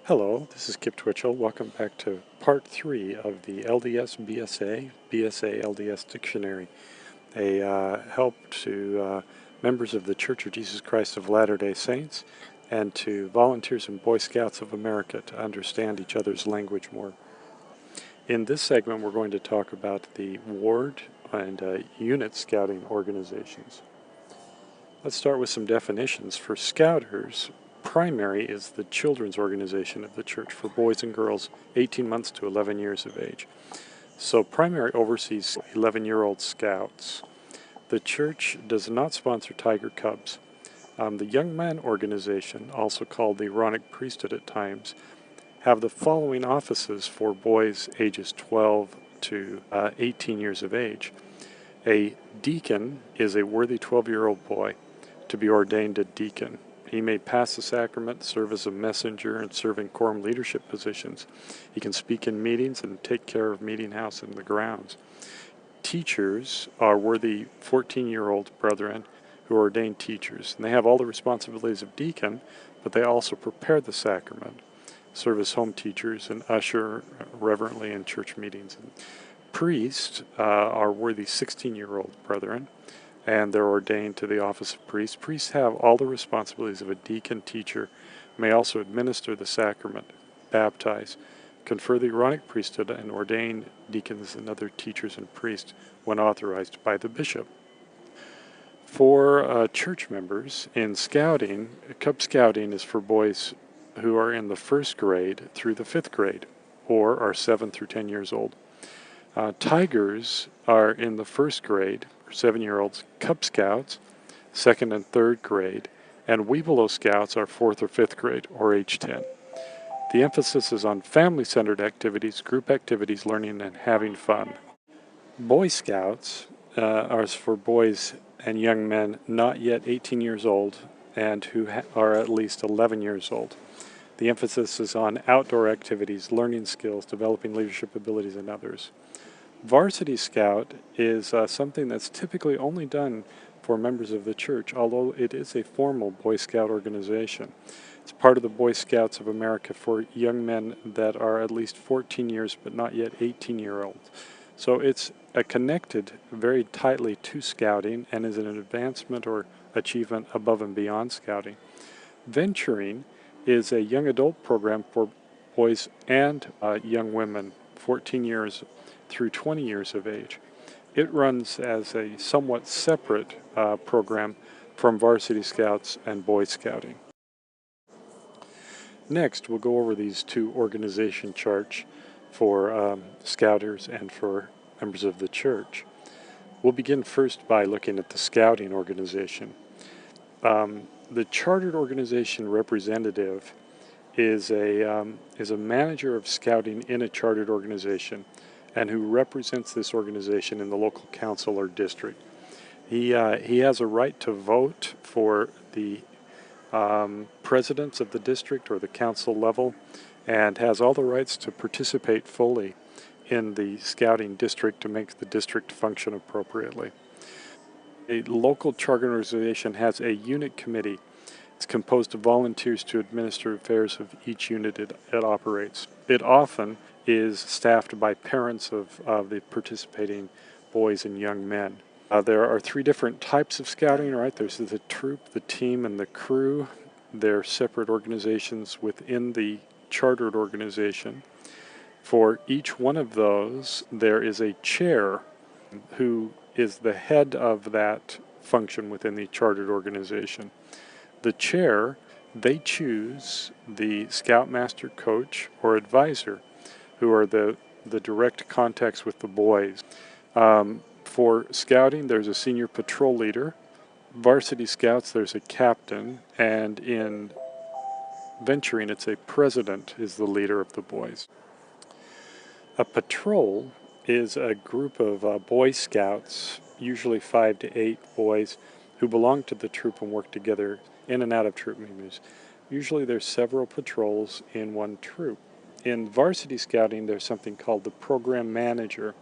Hello, this is Kip Twitchell. Welcome back to part 3 of the LDS BSA LDS Dictionary, a help to members of the Church of Jesus Christ of Latter-day Saints and to volunteers and Boy Scouts of America to understand each other's language more. In this segment, we're going to talk about the ward and unit scouting organizations. Let's start with some definitions. For Scouters, primary is the children's organization of the church for boys and girls 18 months to 11 years of age. So primary oversees 11-year-old scouts. The church does not sponsor Tiger Cubs. The young man organization, also called the Aaronic priesthood at times, have the following offices for boys ages 12 to 18 years of age. A deacon is a worthy 12-year-old boy to be ordained a deacon. He may pass the sacrament, serve as a messenger, and serve in quorum leadership positions. He can speak in meetings and take care of meeting house and the grounds. Teachers are worthy 14-year-old brethren who are ordained teachers. And they have all the responsibilities of deacon, but they also prepare the sacrament, serve as home teachers, and usher reverently in church meetings. And priests are worthy 16-year-old brethren, and they're ordained to the office of priest. Priests have all the responsibilities of a deacon teacher, may also administer the sacrament, baptize, confer the Aaronic priesthood, and ordain deacons and other teachers and priests when authorized by the bishop. For church members, in scouting, Cub Scouting is for boys who are in the 1st grade through the 5th grade, or are 7 through 10 years old. Tigers are in the 1st grade, 7-year-olds, Cub Scouts, 2nd and 3rd grade, and Webelow Scouts are 4th or 5th grade, or age 10. The emphasis is on family-centered activities, group activities, learning, and having fun. Boy Scouts are for boys and young men not yet 18 years old and who are at least 11 years old. The emphasis is on outdoor activities, learning skills, developing leadership abilities, and others. Varsity Scout is something that's typically only done for members of the church, although it is a formal Boy Scout organization. It's part of the Boy Scouts of America for young men that are at least 14 years but not yet 18-year-olds. So it's connected very tightly to scouting and is an advancement or achievement above and beyond scouting. Venturing is a young adult program for boys and young women, 14 years through 20 years of age. It runs as a somewhat separate program from Varsity Scouts and Boy Scouting. Next, we'll go over these two organization charts for Scouters and for members of the church. We'll begin first by looking at the Scouting organization. The chartered organization representative is a manager of scouting in a chartered organization and who represents this organization in the local council or district. He has a right to vote for the presidents of the district or the council level, and has all the rights to participate fully in the scouting district to make the district function appropriately. A local charter organization has a unit committee. It's composed of volunteers to administer affairs of each unit it operates. It often is staffed by parents of the participating boys and young men. There are 3 different types of scouting, right? There's the troop, the team, and the crew. They're separate organizations within the chartered organization. For each one of those, there is a chair who is the head of that function within the chartered organization. The chair, they choose the scoutmaster, coach, or advisor, who are the direct contacts with the boys. For scouting, there's a senior patrol leader. Varsity Scouts, there's a captain, and in venturing, it's a president is the leader of the boys. A patrol is a group of Boy Scouts, usually 5 to 8 boys, who belong to the troop and work together in and out of troop meetings. Usually there's several patrols in one troop. In varsity scouting, there's something called the program manager,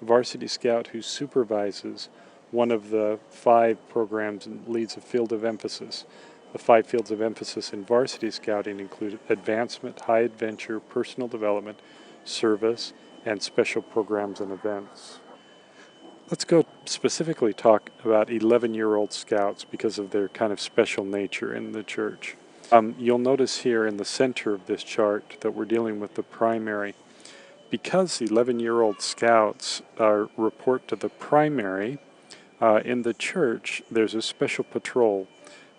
a varsity scout who supervises one of the 5 programs and leads a field of emphasis. The 5 fields of emphasis in varsity scouting include advancement, high adventure, personal development, service, and special programs and events. Let's go specifically talk about 11-year-old scouts because of their kind of special nature in the church. You'll notice here in the center of this chart that we're dealing with the primary. Because 11-year-old scouts report to the primary, in the church there's a special patrol.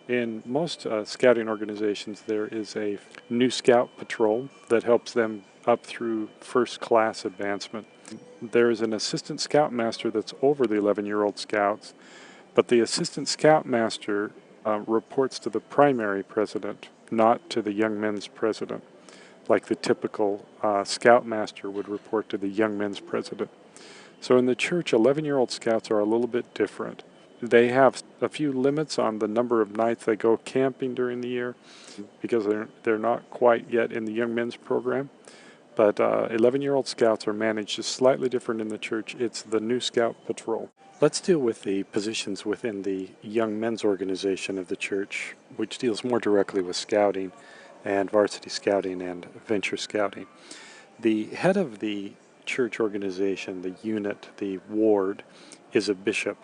In most scouting organizations there is a new scout patrol that helps them up through first class advancement. There is an assistant scoutmaster that's over the 11-year-old scouts, but the assistant scoutmaster reports to the primary president, not to the young men's president, like the typical scoutmaster would report to the young men's president. So in the church, 11-year-old scouts are a little bit different. They have a few limits on the number of nights they go camping during the year because they're not quite yet in the young men's program. But 11-year-old scouts are managed just slightly different in the church. It's the new scout patrol. Let's deal with the positions within the young men's organization of the church, which deals more directly with scouting and varsity scouting and venture scouting. The head of the church organization, the unit, the ward, is a bishop.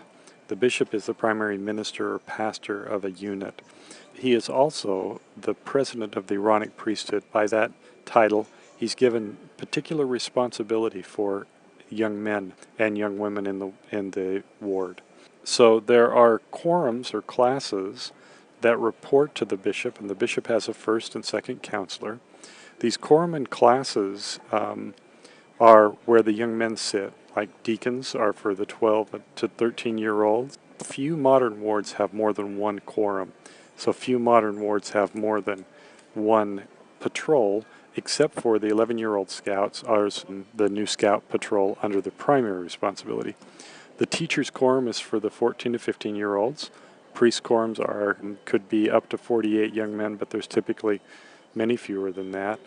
The bishop is the primary minister or pastor of a unit. He is also the president of the Aaronic priesthood. By that title, he's given particular responsibility for young men and young women in the ward. So there are quorums or classes that report to the bishop, and the bishop has a first and second counselor. These quorum and classes are where the young men sit. Like deacons are for the 12 to 13-year-olds. Few modern wards have more than one quorum. So few modern wards have more than one patrol, except for the 11-year-old scouts, ours, the new scout patrol under the primary responsibility. The teacher's quorum is for the 14 to 15-year-olds. Priest quorums could be up to 48 young men, but there's typically many fewer than that.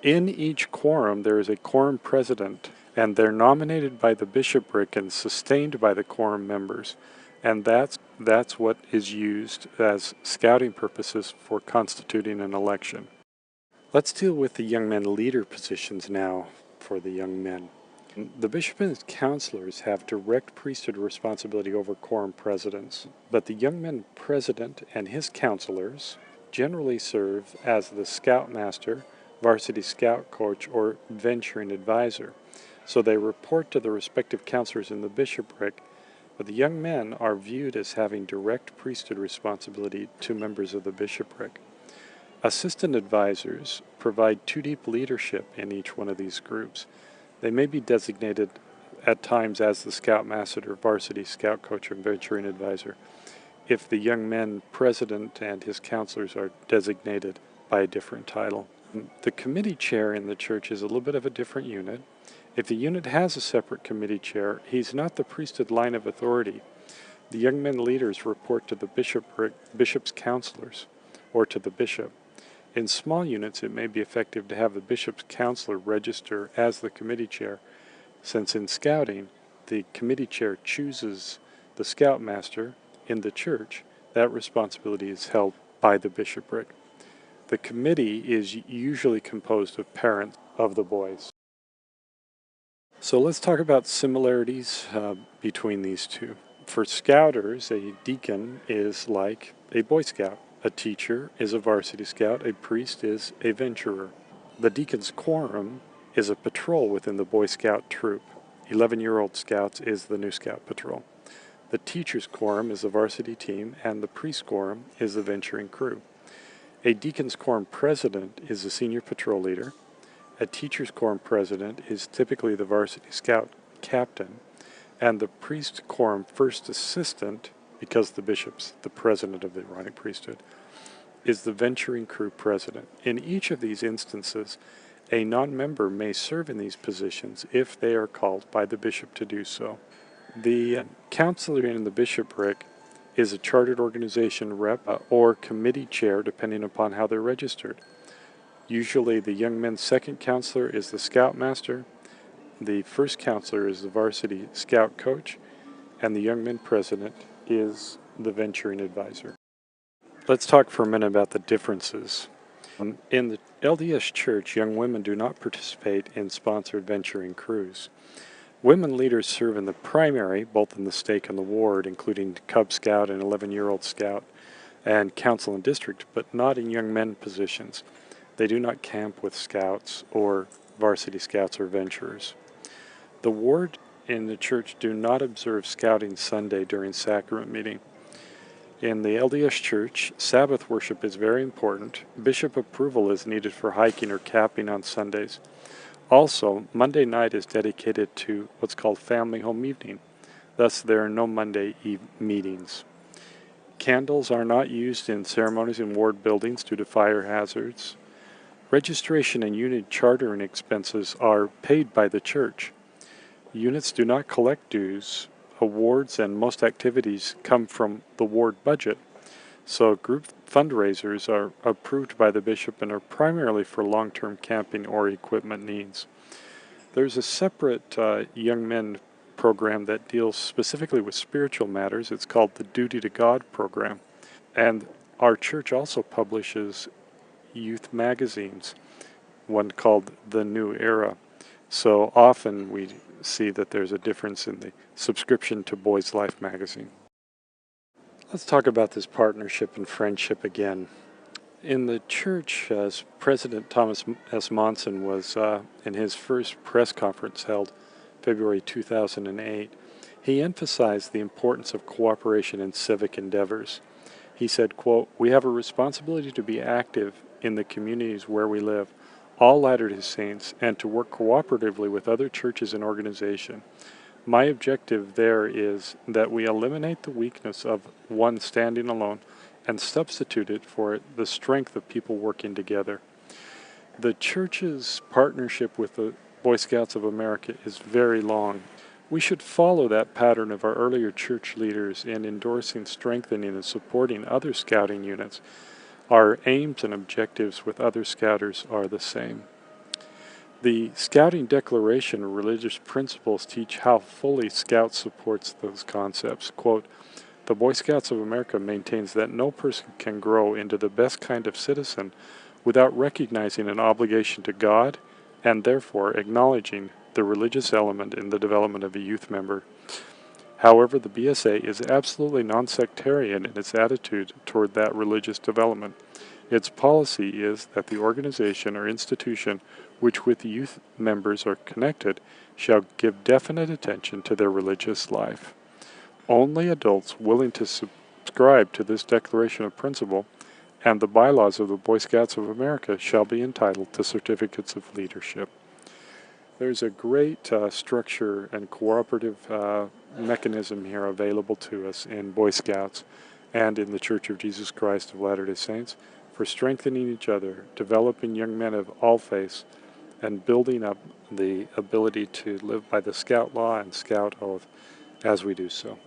In each quorum, there is a quorum president, and they're nominated by the bishopric and sustained by the quorum members. And that's what is used as scouting purposes for constituting an election. Let's deal with the young men leader positions now for the young men. The bishop and his counselors have direct priesthood responsibility over quorum presidents, but the young men president and his counselors generally serve as the scoutmaster, varsity scout coach, or venturing advisor. So they report to the respective counselors in the bishopric, but the young men are viewed as having direct priesthood responsibility to members of the bishopric. Assistant advisors provide two-deep leadership in each one of these groups. They may be designated at times as the scoutmaster, varsity scout coach, or venturing advisor if the young men president and his counselors are designated by a different title. The committee chair in the church is a little bit of a different unit. If the unit has a separate committee chair, he's not the priesthood line of authority. The young men leaders report to the bishop's counselors or to the bishop. In small units, it may be effective to have the bishop's counselor register as the committee chair, since in scouting, the committee chair chooses the scoutmaster in the church. That responsibility is held by the bishopric. The committee is usually composed of parents of the boys. So let's talk about similarities between these two. For scouters, a deacon is like a Boy Scout. A teacher is a varsity scout. A priest is a venturer. The deacon's quorum is a patrol within the Boy Scout troop. 11-year-old scouts is the new scout patrol. The teacher's quorum is the varsity team, and the priest quorum is the venturing crew. A deacon's quorum president is the senior patrol leader. A teacher's quorum president is typically the varsity scout captain, and the priest quorum first assistant, because the bishop's the president of the Aaronic priesthood, is the venturing crew president. In each of these instances, a non-member may serve in these positions if they are called by the bishop to do so. The counselor in the bishopric is a chartered organization rep or committee chair, depending upon how they're registered. Usually the young men's second counselor is the scoutmaster, the first counselor is the varsity scout coach, and the young men president is the venturing advisor. Let's talk for a minute about the differences. In the LDS Church, young women do not participate in sponsored venturing crews. Women leaders serve in the primary, both in the stake and the ward, including Cub Scout and 11-year-old Scout, and council and district, but not in young men positions. They do not camp with Scouts or varsity Scouts or venturers. The ward in the church do not observe Scouting Sunday during sacrament meeting. In the LDS Church, Sabbath worship is very important. Bishop approval is needed for hiking or camping on Sundays. Also, Monday night is dedicated to what's called family home evening. Thus, there are no Monday meetings. Candles are not used in ceremonies in ward buildings due to fire hazards. Registration and unit chartering expenses are paid by the church. Units do not collect dues. Awards and most activities come from the ward budget. So group fundraisers are approved by the bishop and are primarily for long-term camping or equipment needs. There's a separate young men program that deals specifically with spiritual matters. It's called the Duty to God program. And our church also publishes youth magazines, one called The New Era. So often we see that there's a difference in the subscription to Boys Life magazine. Let's talk about this partnership and friendship again. In the church, as President Thomas S. Monson was in his first press conference held February 2008, he emphasized the importance of cooperation in civic endeavors. He said, quote, "We have a responsibility to be active in the communities where we live, all Latter-day Saints, and to work cooperatively with other churches and organizations. My objective there is that we eliminate the weakness of one standing alone and substitute it for the strength of people working together." The church's partnership with the Boy Scouts of America is very long. We should follow that pattern of our earlier church leaders in endorsing, strengthening, and supporting other scouting units. Our aims and objectives with other scouters are the same. The Scouting Declaration of Religious Principles teach how fully Scout supports those concepts. Quote, "The Boy Scouts of America maintains that no person can grow into the best kind of citizen without recognizing an obligation to God and therefore acknowledging the religious element in the development of a youth member. However, the BSA is absolutely non-sectarian in its attitude toward that religious development. Its policy is that the organization or institution which with youth members are connected shall give definite attention to their religious life. Only adults willing to subscribe to this declaration of principle and the bylaws of the Boy Scouts of America shall be entitled to certificates of leadership." There's a great structure and cooperative mechanism here available to us in Boy Scouts and in the Church of Jesus Christ of Latter-day Saints for strengthening each other, developing young men of all faiths, and building up the ability to live by the Scout Law and Scout Oath as we do so.